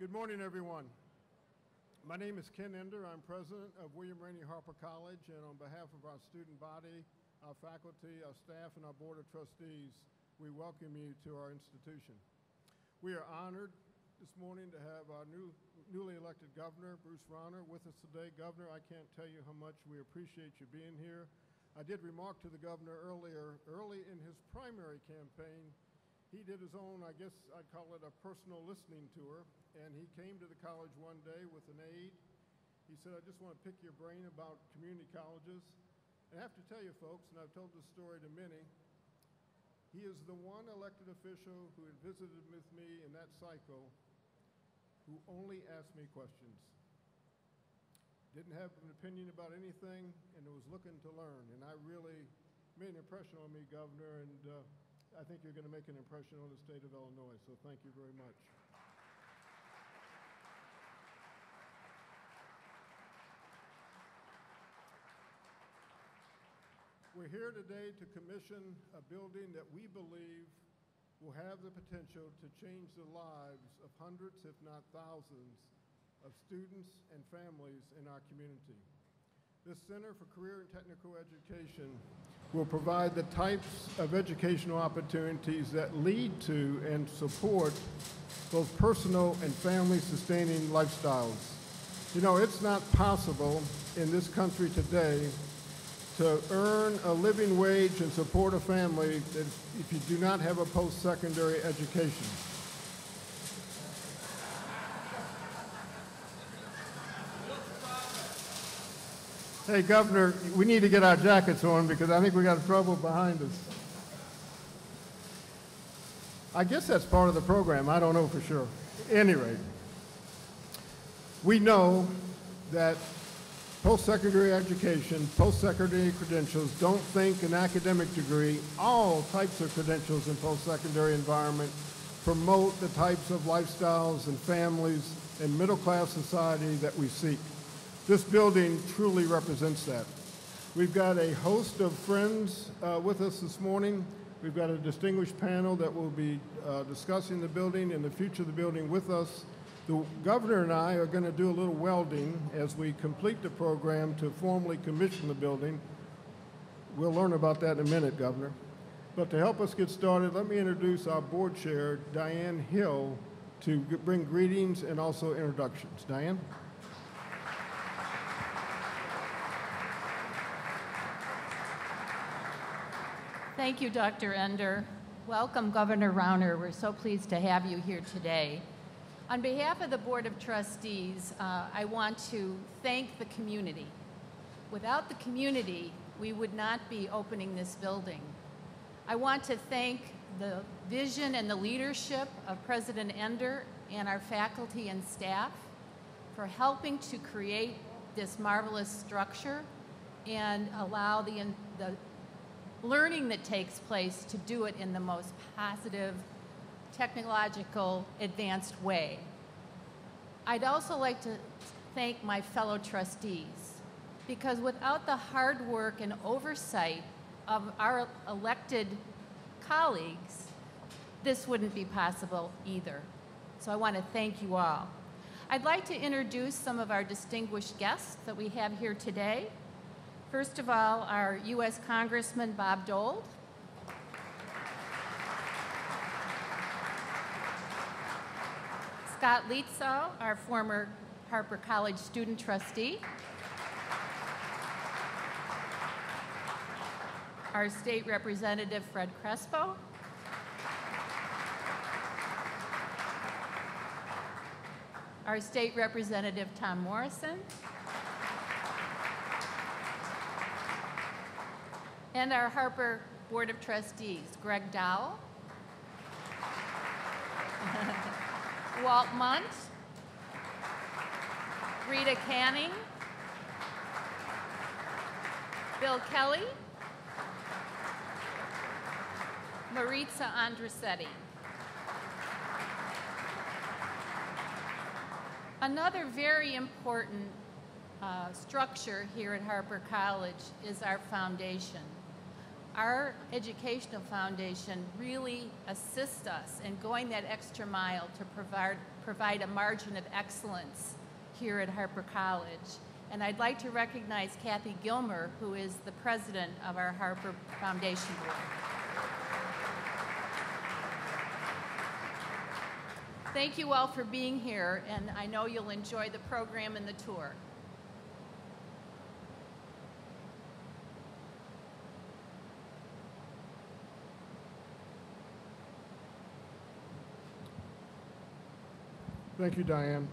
Good morning, everyone. My name is Ken Ender. I'm president of William Rainey Harper College, and on behalf of our student body, our faculty, our staff, and our board of trustees, we welcome you to our institution. We are honored this morning to have our newly elected governor, Bruce Rauner, with us today. Governor, I can't tell you how much we appreciate you being here. I did remark to the governor early in his primary campaign, he did his own, I guess I'd call it a personal listening tour, and he came to the college one day with an aide. He said, I just want to pick your brain about community colleges. And I have to tell you folks, and I've told this story to many, he is the one elected official who had visited with me in that cycle who only asked me questions. Didn't have an opinion about anything and was looking to learn. And I really made an impression on me, Governor, and I think you're going to make an impression on the state of Illinois, so thank you very much. We're here today to commission a building that we believe will have the potential to change the lives of hundreds, if not thousands, of students and families in our community. This Center for Career and Technical Education will provide the types of educational opportunities that lead to and support both personal and family-sustaining lifestyles. You know, it's not possible in this country today to earn a living wage and support a family if you do not have a post-secondary education. Hey, Governor, we need to get our jackets on because I think we got trouble behind us. I guess that's part of the program. I don't know for sure. At any rate, we know that post-secondary education, post-secondary credentials, don't think an academic degree, all types of credentials in post-secondary environment promote the types of lifestyles and families and middle-class society that we seek. This building truly represents that. We've got a host of friends with us this morning. We've got a distinguished panel that will be discussing the building and the future of the building with us. The governor and I are going to do a little welding as we complete the program to formally commission the building. We'll learn about that in a minute, Governor. But to help us get started, let me introduce our board chair, Diane Hill, to bring greetings and also introductions. Diane? Thank you, Dr. Ender. Welcome, Governor Rauner. We're so pleased to have you here today. On behalf of the Board of Trustees, I want to thank the community. Without the community, we would not be opening this building. I want to thank the vision and the leadership of President Ender and our faculty and staff for helping to create this marvelous structure and allow the learning that takes place to do it in the most positive, technological, advanced way. I'd also like to thank my fellow trustees, because without the hard work and oversight of our elected colleagues, this wouldn't be possible either. So I want to thank you all. I'd like to introduce some of our distinguished guests that we have here today. First of all, our U.S. Congressman Bob Dole. Scott Lietzow, our former Harper College student trustee. Our State Representative Fred Crespo. Our State Representative Tom Morrison. And our Harper Board of Trustees, Greg Dowell, Walt Munt, Rita Canning, Bill Kelly, Maritza Andrusetti. Another very important structure here at Harper College is our foundation. our educational foundation really assists us in going that extra mile to provide a margin of excellence here at Harper College. And I'd like to recognize Kathy Gilmer, who is the president of our Harper Foundation Board. Thank you all for being here, and I know you'll enjoy the program and the tour. Thank you, Diane.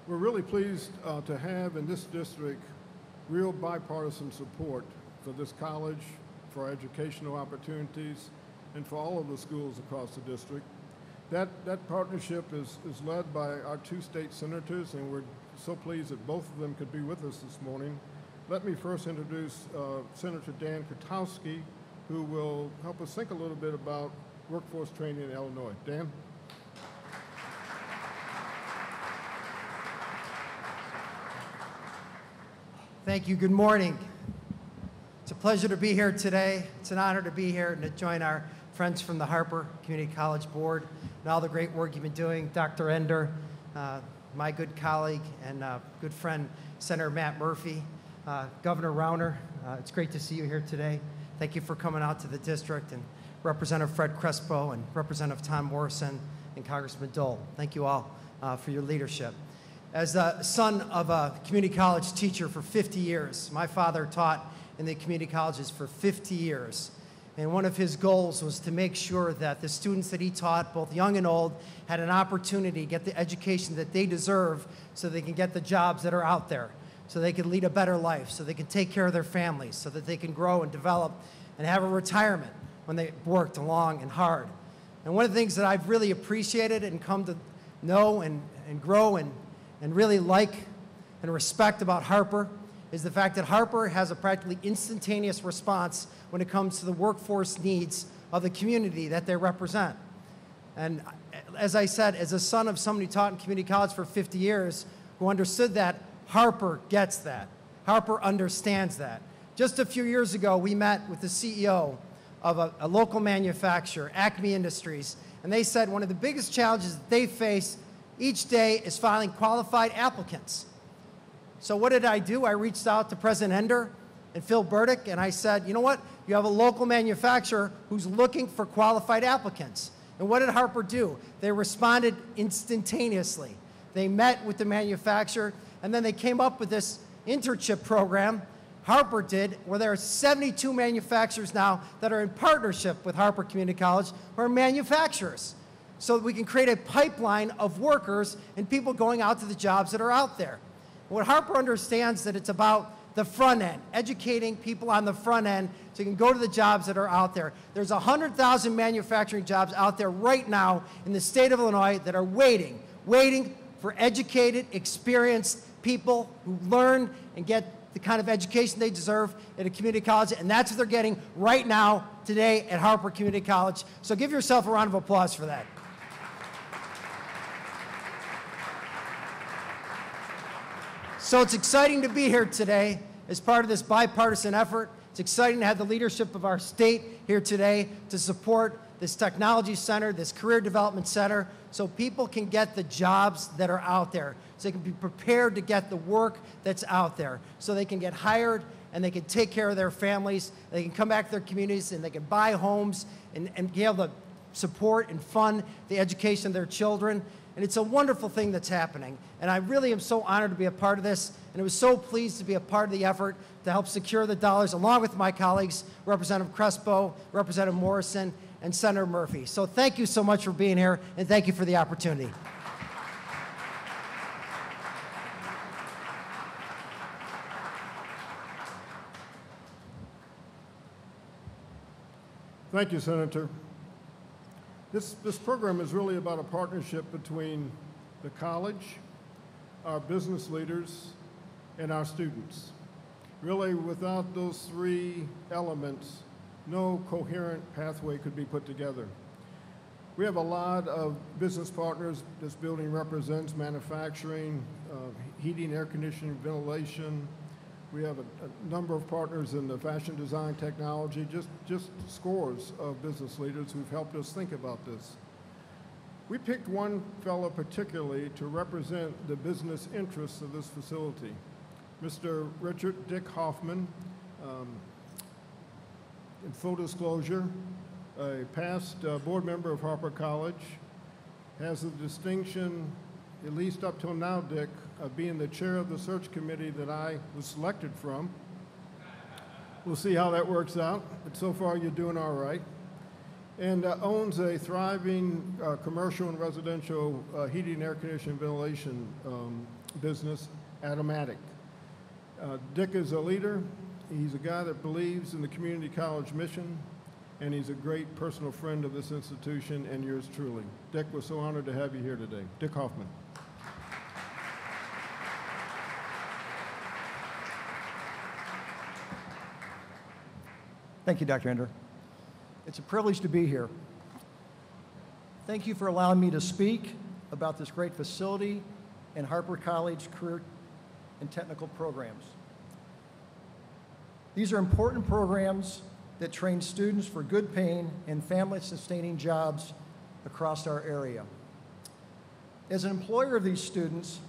We're really pleased to have in this district real bipartisan support for this college, for our educational opportunities, and for all of the schools across the district. That partnership is led by our two state senators, and we're so pleased that both of them could be with us this morning. Let me first introduce Senator Dan Kotowski, who will help us think a little bit about workforce training in Illinois. Dan? Thank you. Good morning. It's a pleasure to be here today. It's an honor to be here and to join our friends from the Harper Community College Board and all the great work you've been doing. Dr. Ender, my good colleague and good friend, Senator Matt Murphy, Governor Rauner, it's great to see you here today. Thank you for coming out to the district, and Representative Fred Crespo and Representative Tom Morrison and Congressman Dole. Thank you all for your leadership. As the son of a community college teacher for 50 years, my father taught in the community colleges for 50 years. And one of his goals was to make sure that the students that he taught, both young and old, had an opportunity to get the education that they deserve so they can get the jobs that are out there, so they can lead a better life, so they can take care of their families, so that they can grow and develop and have a retirement when they worked long and hard. And one of the things that I've really appreciated and come to know and grow and really like and respect about Harper is the fact that Harper has a practically instantaneous response when it comes to the workforce needs of the community that they represent. And as I said, as a son of somebody who taught in community college for 50 years, who understood that, Harper gets that. Harper understands that. Just a few years ago, we met with the CEO of a local manufacturer, Acme Industries, and they said one of the biggest challenges that they face each day is finding qualified applicants. So what did I do? I reached out to President Ender and Phil Burdick, and I said, you know what? You have a local manufacturer who's looking for qualified applicants. And what did Harper do? They responded instantaneously. They met with the manufacturer, and then they came up with this internship program, Harper did, where there are 72 manufacturers now that are in partnership with Harper Community College who are manufacturers, so that we can create a pipeline of workers and people going out to the jobs that are out there. What Harper understands that it's about the front end, educating people on the front end so you can go to the jobs that are out there. There's 100,000 manufacturing jobs out there right now in the state of Illinois that are waiting for educated, experienced people who learn and get the kind of education they deserve at a community college, and that's what they're getting right now, today, at Harper Community College. So give yourself a round of applause for that. So it's exciting to be here today as part of this bipartisan effort. It's exciting to have the leadership of our state here today to support this technology center, this career development center, so people can get the jobs that are out there, so they can be prepared to get the work that's out there, so they can get hired and they can take care of their families, they can come back to their communities and they can buy homes and be able to support and fund the education of their children. And it's a wonderful thing that's happening. And I really am so honored to be a part of this, and I was so pleased to be a part of the effort to help secure the dollars, along with my colleagues, Representative Crespo, Representative Morrison, and Senator Murphy. So thank you so much for being here, and thank you for the opportunity. Thank you, Senator. This program is really about a partnership between the college, our business leaders, and our students. Really, without those three elements, no coherent pathway could be put together. We have a lot of business partners this building represents: manufacturing, heating, air conditioning, ventilation, We have a number of partners in the fashion design technology, just scores of business leaders who've helped us think about this. We picked one fellow particularly to represent the business interests of this facility, Mr. Richard Dick Hoffman. In full disclosure, a past board member of Harper College, has the distinction, at least up till now, Dick, of being the chair of the search committee that I was selected from. We'll see how that works out, but so far you're doing all right. And owns a thriving commercial and residential heating, air conditioning, ventilation business, Atomatic. Dick is a leader. He's a guy that believes in the community college mission, and he's a great personal friend of this institution and yours truly. Dick, we're so honored to have you here today. Dick Hoffman. Thank you, Dr. Ender. It's a privilege to be here. Thank you for allowing me to speak about this great facility and Harper College career and technical programs. These are important programs that train students for good paying and family-sustaining jobs across our area. As an employer of these students,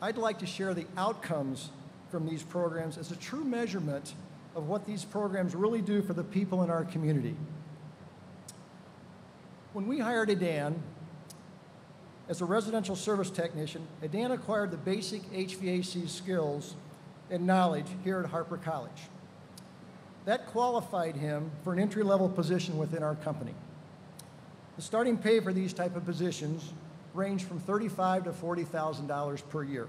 I'd like to share the outcomes from these programs as a true measurement of what these programs really do for the people in our community. When we hired Adan as a residential service technician, Adan acquired the basic HVAC skills and knowledge here at Harper College. That qualified him for an entry-level position within our company. The starting pay for these type of positions range from $35,000 to $40,000 per year.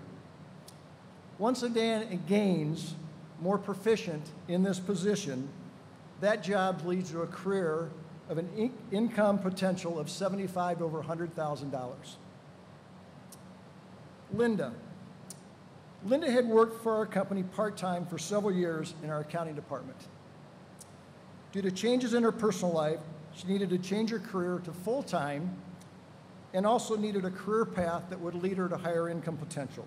Once Adan gains more proficient in this position, that job leads to a career of an income potential of $75,000 to over $100,000. Linda. Linda had worked for our company part-time for several years in our accounting department. Due to changes in her personal life, she needed to change her career to full-time and also needed a career path that would lead her to higher income potential.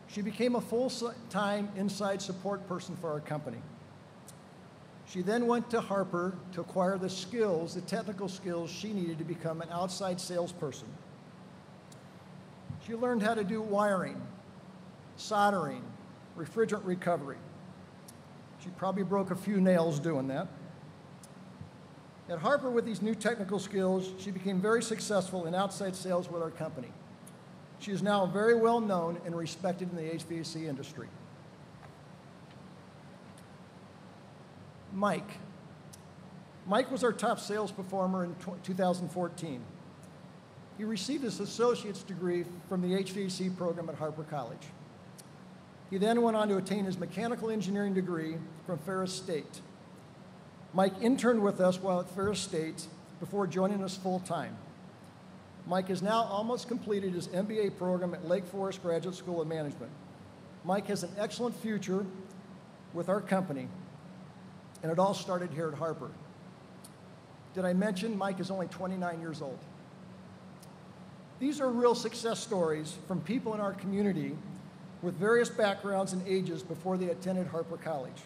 She became a full-time inside support person for our company. She then went to Harper to acquire the skills, the technical skills she needed to become an outside salesperson. She learned how to do wiring, soldering, refrigerant recovery. She probably broke a few nails doing that. At Harper, with these new technical skills, she became very successful in outside sales with our company. She is now very well known and respected in the HVAC industry. Mike. Mike was our top sales performer in 2014. He received his associate's degree from the HVAC program at Harper College. He then went on to attain his mechanical engineering degree from Ferris State. Mike interned with us while at Ferris State before joining us full-time. Mike has now almost completed his MBA program at Lake Forest Graduate School of Management. Mike has an excellent future with our company, and it all started here at Harper. Did I mention Mike is only 29 years old? These are real success stories from people in our community with various backgrounds and ages before they attended Harper College.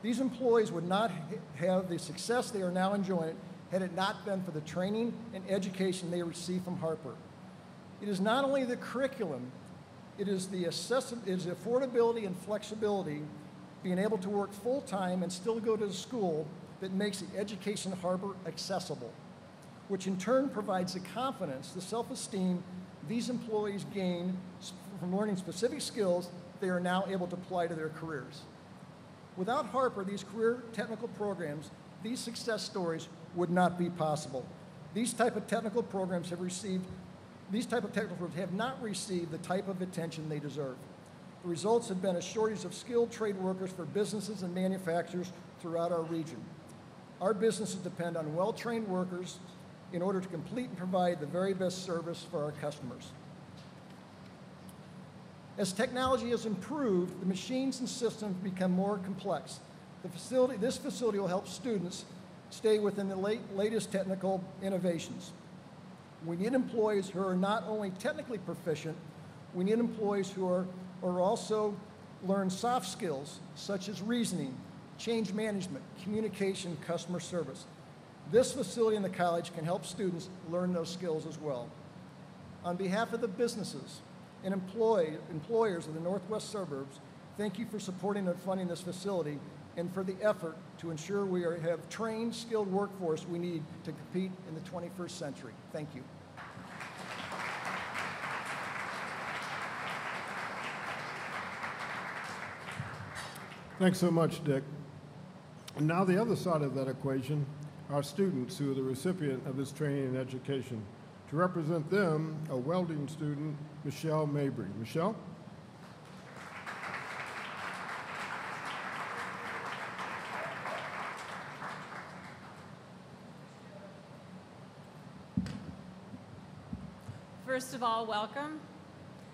These employees would not have the success they are now enjoying had it not been for the training and education they receive from Harper. It is not only the curriculum, it is the affordability and flexibility, being able to work full-time and still go to school, that makes the education at Harper accessible, which in turn provides the confidence, the self-esteem these employees gain from learning specific skills they are now able to apply to their careers. Without Harper, these career technical programs, these success stories would not be possible. These type of technical programs have not received the type of attention they deserve. The results have been a shortage of skilled trade workers for businesses and manufacturers throughout our region. Our businesses depend on well-trained workers in order to complete and provide the very best service for our customers. As technology has improved, the machines and systems become more complex. This facility will help students stay within the latest technical innovations. We need employees who are not only technically proficient, we need employees who are also learn soft skills such as reasoning, change management, communication, customer service. This facility in the college can help students learn those skills as well. On behalf of the businesses and employers of the Northwest suburbs, thank you for supporting and funding this facility and for the effort to ensure we have trained, skilled workforce we need to compete in the 21st century. Thank you. Thanks so much, Dick. And now the other side of that equation are students who are the recipient of this training and education. To represent them, a welding student, Michelle Mabry. Michelle? First of all, welcome.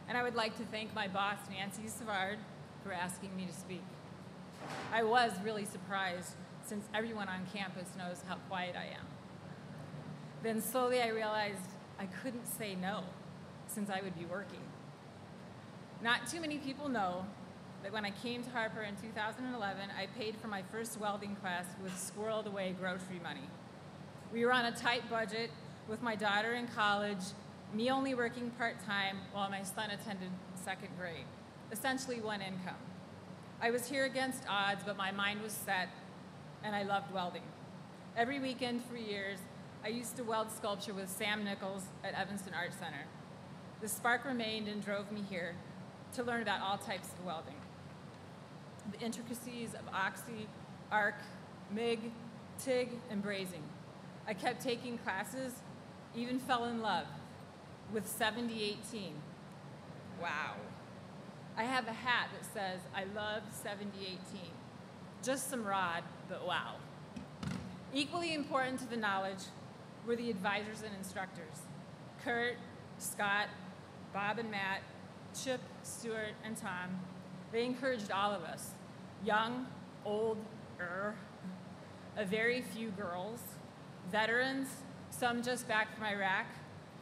And I would like to thank my boss, Nancy Savard, for asking me to speak. I was really surprised since everyone on campus knows how quiet I am. Then slowly I realized I couldn't say no since I would be working. Not too many people know that when I came to Harper in 2011, I paid for my first welding class with squirreled away grocery money. We were on a tight budget with my daughter in college, me only working part-time while my son attended second grade, essentially one income. I was here against odds, but my mind was set, and I loved welding. Every weekend for years, I used to weld sculpture with Sam Nichols at Evanston Art Center. The spark remained and drove me here to learn about all types of welding. The intricacies of oxy, arc, MIG, TIG, and brazing. I kept taking classes, even fell in love with 7018. Wow. I have a hat that says, I love 7018. Just some rod, but wow. Equally important to the knowledge were the advisors and instructors. Kurt, Scott, Bob and Matt, Chip, Stuart, and Tom. They encouraged all of us, young, old, a very few girls, veterans, some just back from Iraq,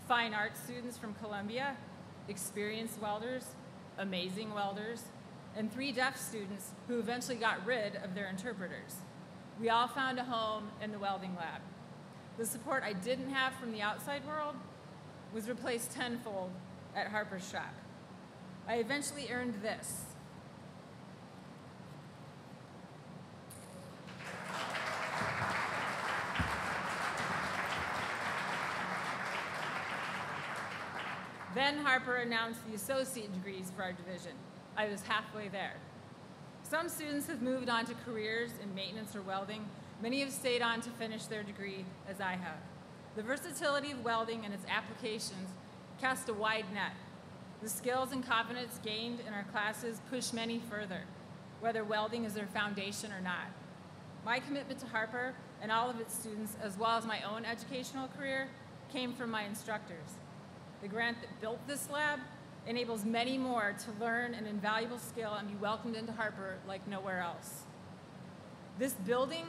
fine arts students from Columbia, experienced welders, amazing welders, and 3 deaf students who eventually got rid of their interpreters. We all found a home in the welding lab. The support I didn't have from the outside world was replaced tenfold at Harper's shop. I eventually earned this. Then Harper announced the associate degrees for our division. I was halfway there. Some students have moved on to careers in maintenance or welding. Many have stayed on to finish their degree, as I have. The versatility of welding and its applications cast a wide net. The skills and confidence gained in our classes push many further, whether welding is their foundation or not. My commitment to Harper and all of its students, as well as my own educational career, came from my instructors. The grant that built this lab enables many more to learn an invaluable skill and be welcomed into Harper like nowhere else. This building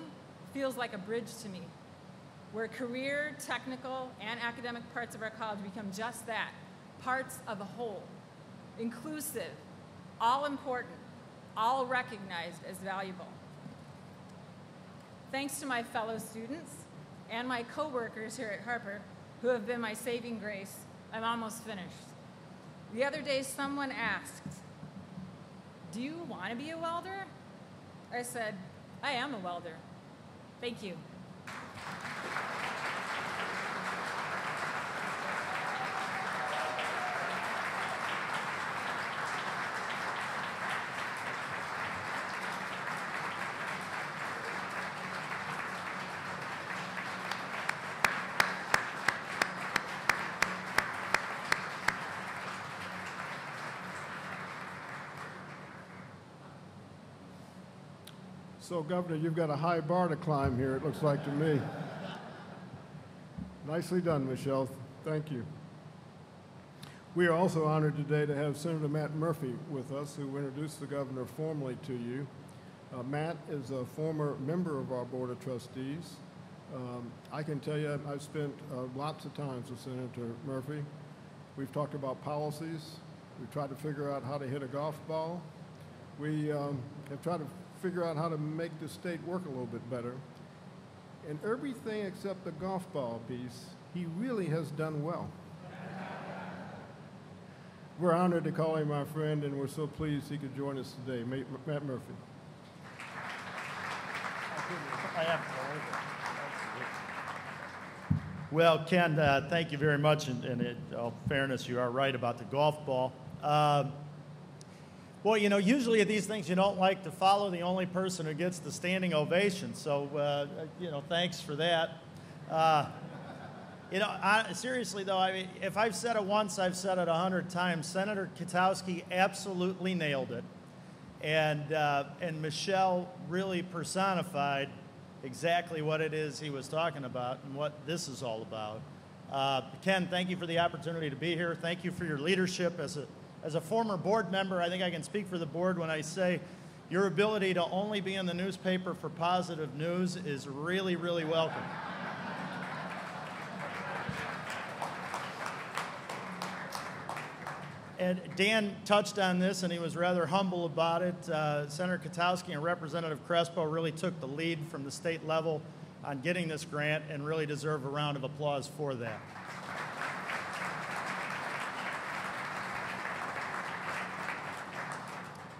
feels like a bridge to me, where career, technical, and academic parts of our college become just that, parts of a whole, inclusive, all important, all recognized as valuable. Thanks to my fellow students and my coworkers here at Harper, who have been my saving grace, I'm almost finished. The other day, someone asked, "Do you want to be a welder?" I said, "I am a welder. Thank you." So, Governor, you've got a high bar to climb here, it looks like to me. Nicely done, Michelle. Thank you. We are also honored today to have Senator Matt Murphy with us, who will introduce the governor formally to you. Matt is a former member of our Board of Trustees. I can tell you I've spent lots of times with Senator Murphy. We've talked about policies. We've tried to figure out how to hit a golf ball. We have tried to figure out how to make the state work a little bit better. And everything except the golf ball piece, he really has done well. We're honored to call him our friend, and we're so pleased he could join us today. Matt Murphy. Well, Ken, thank you very much. And in all fairness, you are right about the golf ball. Well, you know, usually at these things you don't like to follow the only person who gets the standing ovation. So, you know, thanks for that. You know, seriously though, I mean, if I've said it once, I've said it 100 times. Senator Katowski absolutely nailed it, and Michelle really personified exactly what it is he was talking about and what this is all about. Ken, thank you for the opportunity to be here. Thank you for your leadership as a former board member. I think I can speak for the board when I say your ability to only be in the newspaper for positive news is really, really welcome. And Dan touched on this, and he was rather humble about it. Senator Katowski and Representative Crespo really took the lead from the state level on getting this grant and really deserve a round of applause for that.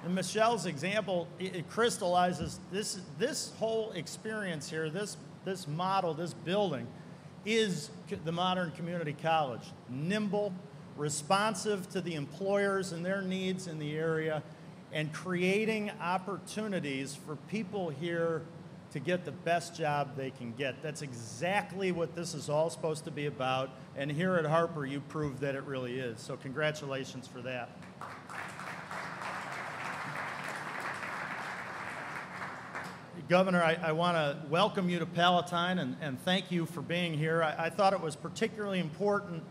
And Michelle's example, it crystallizes this whole experience here, this model, this building, is the modern community college. Nimble, responsive to the employers and their needs in the area, and creating opportunities for people here to get the best job they can get. That's exactly what this is all supposed to be about, and here at Harper you proved that it really is. So congratulations for that. Governor, I want to welcome you to Palatine and thank you for being here. I thought it was particularly important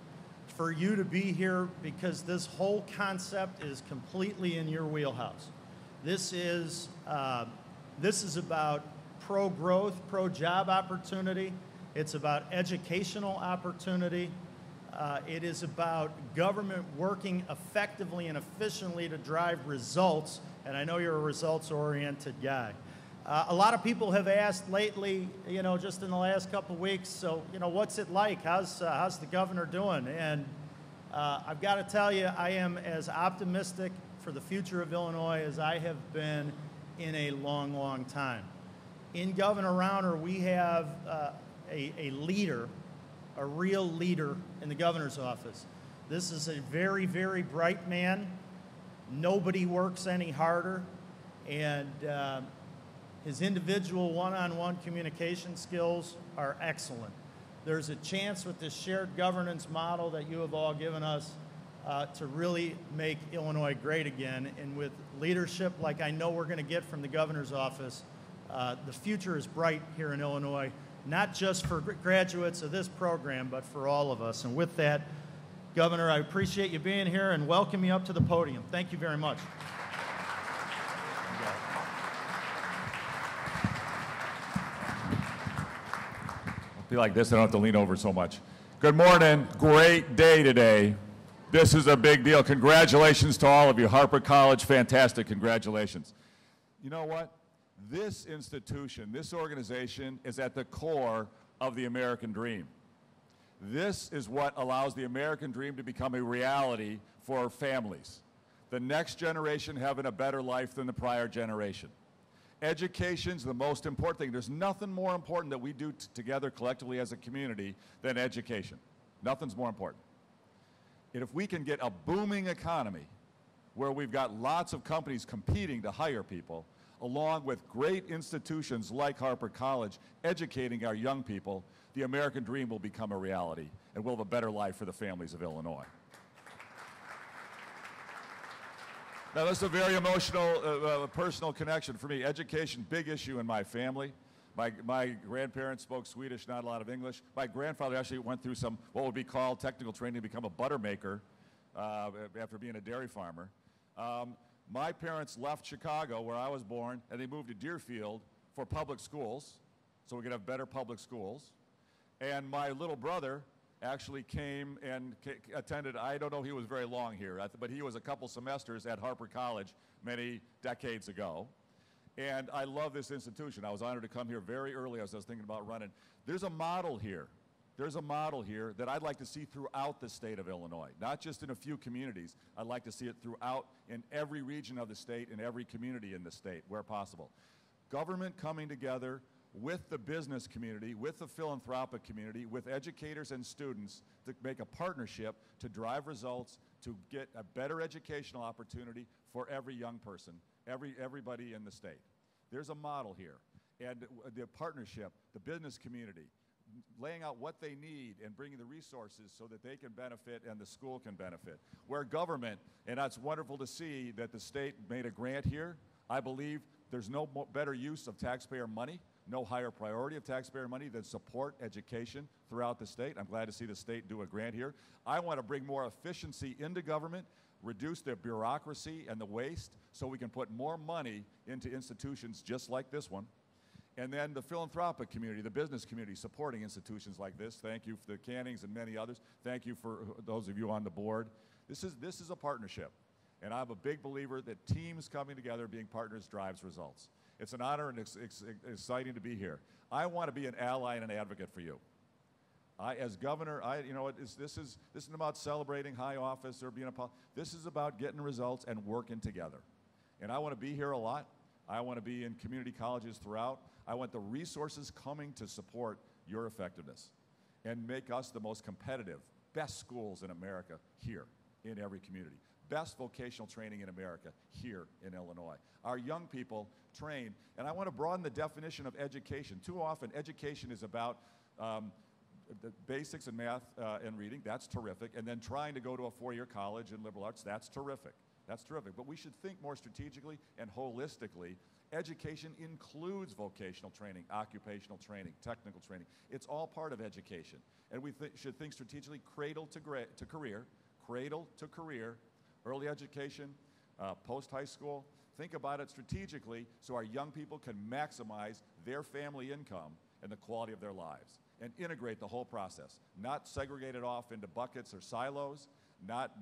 for you to be here because this whole concept is completely in your wheelhouse. This is about pro-growth, pro-job opportunity. It's about educational opportunity. It is about government working effectively and efficiently to drive results, and I know you're a results-oriented guy. A lot of people have asked lately, you know, just in the last couple of weeks, so, you know, what's it like? How's the governor doing? And I've got to tell you, I am as optimistic for the future of Illinois as I have been in a long, long time. In Governor Rauner, we have a leader, a real leader in the governor's office. This is a very, very bright man. Nobody works any harder, and his individual one-on-one communication skills are excellent. There's a chance with this shared governance model that you have all given us to really make Illinois great again. And with leadership like I know we're going to get from the governor's office, the future is bright here in Illinois, not just for graduates of this program, but for all of us. And with that, Governor, I appreciate you being here and welcome you up to the podium. Thank you very much. Be like this, I don't have to lean over so much. Good morning, great day today. This is a big deal. Congratulations to all of you. Harper College, fantastic, congratulations. You know what? This institution, this organization is at the core of the American dream. This is what allows the American dream to become a reality for families. The next generation having a better life than the prior generation. Education's the most important thing. There's nothing more important that we do together collectively as a community than education. Nothing's more important. And if we can get a booming economy where we've got lots of companies competing to hire people, along with great institutions like Harper College educating our young people, the American dream will become a reality, and we'll have a better life for the families of Illinois. Now, this is a very emotional, personal connection for me. Education, big issue in my family. My grandparents spoke Swedish, not a lot of English. My grandfather actually went through some, what would be called technical training to become a butter maker after being a dairy farmer. My parents left Chicago, where I was born, and they moved to Deerfield for public schools, so we could have better public schools. And my little brother actually came and attended, I don't know, he was very long here, but he was a couple semesters at Harper College many decades ago. And I love this institution. I was honored to come here very early as I was thinking about running. There's a model here. There's a model here that I'd like to see throughout the state of Illinois, not just in a few communities. I'd like to see it throughout in every region of the state, in every community in the state, where possible. Government coming together with the business community, with the philanthropic community, with educators and students to make a partnership to drive results, to get a better educational opportunity for every young person, everybody in the state. There's a model here. And the partnership, the business community, laying out what they need and bringing the resources so that they can benefit and the school can benefit. Where government, and that's wonderful to see that the state made a grant here. I believe there's no better use of taxpayer money, no higher priority of taxpayer money than support education throughout the state. I'm glad to see the state do a grant here. I want to bring more efficiency into government, reduce the bureaucracy and the waste so we can put more money into institutions just like this one. And then the philanthropic community, the business community supporting institutions like this. Thank you for the Cannings and many others. Thank you for those of you on the board. This is a partnership. And I'm a big believer that teams coming together, being partners, drives results. It's an honor and exciting to be here. I want to be an ally and an advocate for you. As governor, you know, this isn't about celebrating high office or being a this is about getting results and working together. And I want to be here a lot. I want to be in community colleges throughout. I want the resources coming to support your effectiveness and make us the most competitive, best schools in America here in every community. Best vocational training in America here in Illinois. Our young people train, and I want to broaden the definition of education. Too often, education is about the basics in math and reading. That's terrific. And then trying to go to a four-year college in liberal arts. That's terrific. That's terrific. But we should think more strategically and holistically. Education includes vocational training, occupational training, technical training. It's all part of education. And we should think strategically cradle to career, early education, post-high school. Think about it strategically so our young people can maximize their family income and the quality of their lives and integrate the whole process, not segregate it off into buckets or silos, not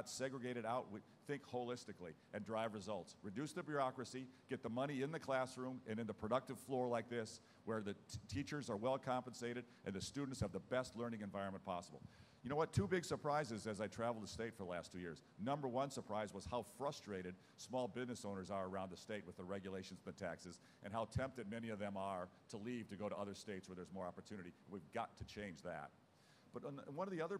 segregate it out. Think holistically and drive results. Reduce the bureaucracy, get the money in the classroom and in the productive floor like this where the teachers are well compensated and the students have the best learning environment possible. You know what? Two big surprises as I traveled the state for the last 2 years. Number one surprise was how frustrated small business owners are around the state with the regulations and the taxes and how tempted many of them are to leave to go to other states where there's more opportunity. We've got to change that. But one of the other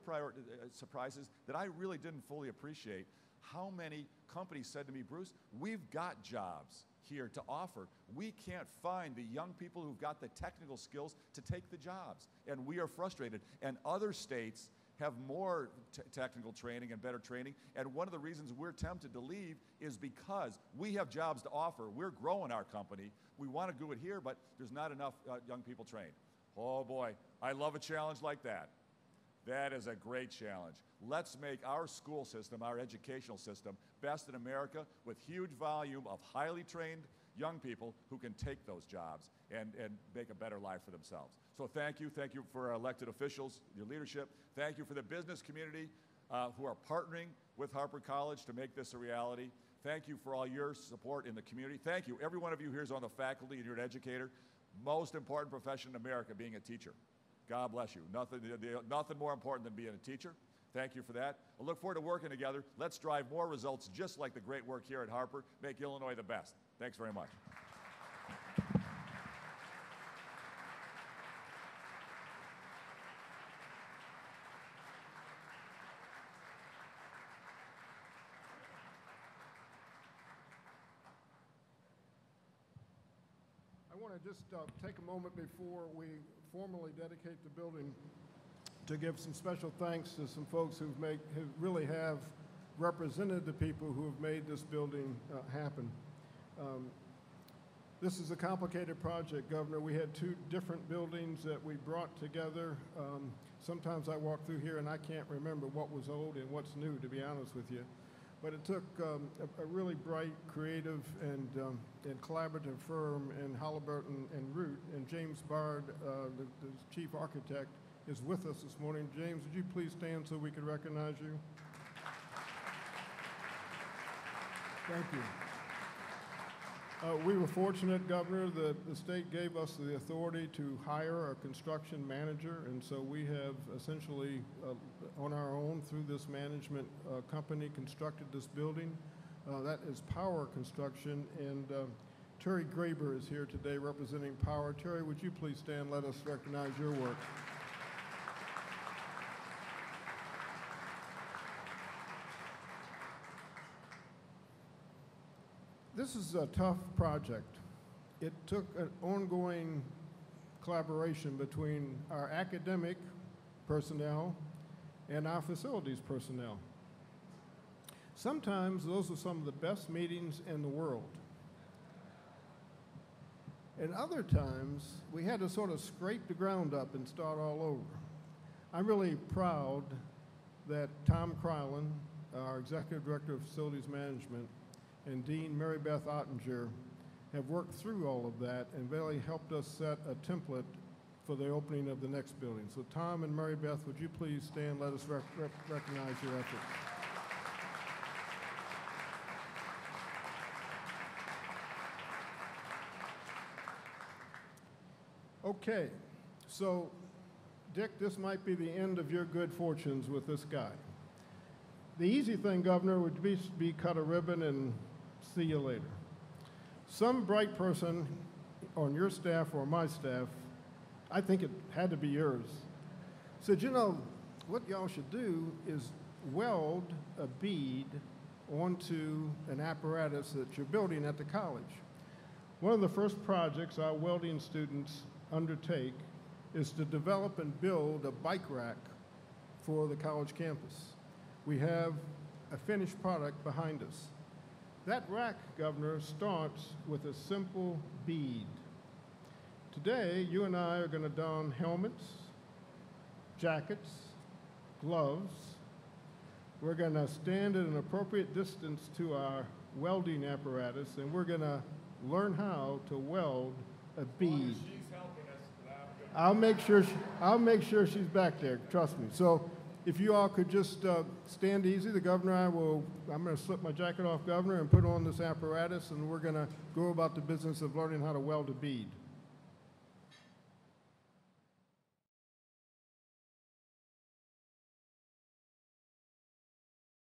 surprises that I really didn't fully appreciate, how many companies said to me, Bruce, we've got jobs here to offer. We can't find the young people who've got the technical skills to take the jobs. And we are frustrated. And other states have more technical training and better training. And one of the reasons we're tempted to leave is because we have jobs to offer. We're growing our company. We want to do it here, but there's not enough young people trained. Oh boy, I love a challenge like that. That is a great challenge. Let's make our school system, our educational system, best in America with huge volume of highly trained young people who can take those jobs and make a better life for themselves. So thank you for our elected officials, your leadership. Thank you for the business community who are partnering with Harper College to make this a reality. Thank you for all your support in the community. Thank you. Every one of you here is on the faculty and you're an educator. Most important profession in America, being a teacher. God bless you. Nothing more important than being a teacher. Thank you for that. I look forward to working together. Let's drive more results just like the great work here at Harper. Make Illinois the best. Thanks very much. I want to just take a moment before we formally dedicate the building to give some special thanks to some folks who really have represented the people who have made this building happen. This is a complicated project, Governor. We had two different buildings that we brought together. Sometimes I walk through here and I can't remember what was old and what's new, to be honest with you. But it took a really bright, creative, and collaborative firm in Halliburton and Root, and James Bard, the chief architect, is with us this morning. James, would you please stand so we can recognize you? Thank you. We were fortunate, Governor, that the state gave us the authority to hire a construction manager, and so we have essentially, on our own, through this management company, constructed this building. That is Power Construction, and Terry Graber is here today representing Power. Terry, would you please stand? Let us recognize your work. This is a tough project. It took an ongoing collaboration between our academic personnel and our facilities personnel. Sometimes those are some of the best meetings in the world. And other times, we had to sort of scrape the ground up and start all over. I'm really proud that Tom Krylan, our Executive Director of Facilities Management, and Dean Mary Beth Ottinger have worked through all of that and really helped us set a template for the opening of the next building. So Tom and Mary Beth, would you please stand? Let us recognize your efforts. Okay, so Dick, this might be the end of your good fortunes with this guy. The easy thing, Governor, would be cut a ribbon and see you later. Some bright person on your staff or my staff, I think it had to be yours, said, you know, what y'all should do is weld a bead onto an apparatus that you're building at the college. One of the first projects our welding students undertake is to develop and build a bike rack for the college campus. We have a finished product behind us. That rack, Governor, starts with a simple bead. Today, you and I are going to don helmets, jackets, gloves. We're going to stand at an appropriate distance to our welding apparatus, and we're going to learn how to weld a bead. I'll make sure she's back there. Trust me. So, if you all could just stand easy, the governor and I'm going to slip my jacket off, Governor, and put on this apparatus, and we're going to go about the business of learning how to weld a bead.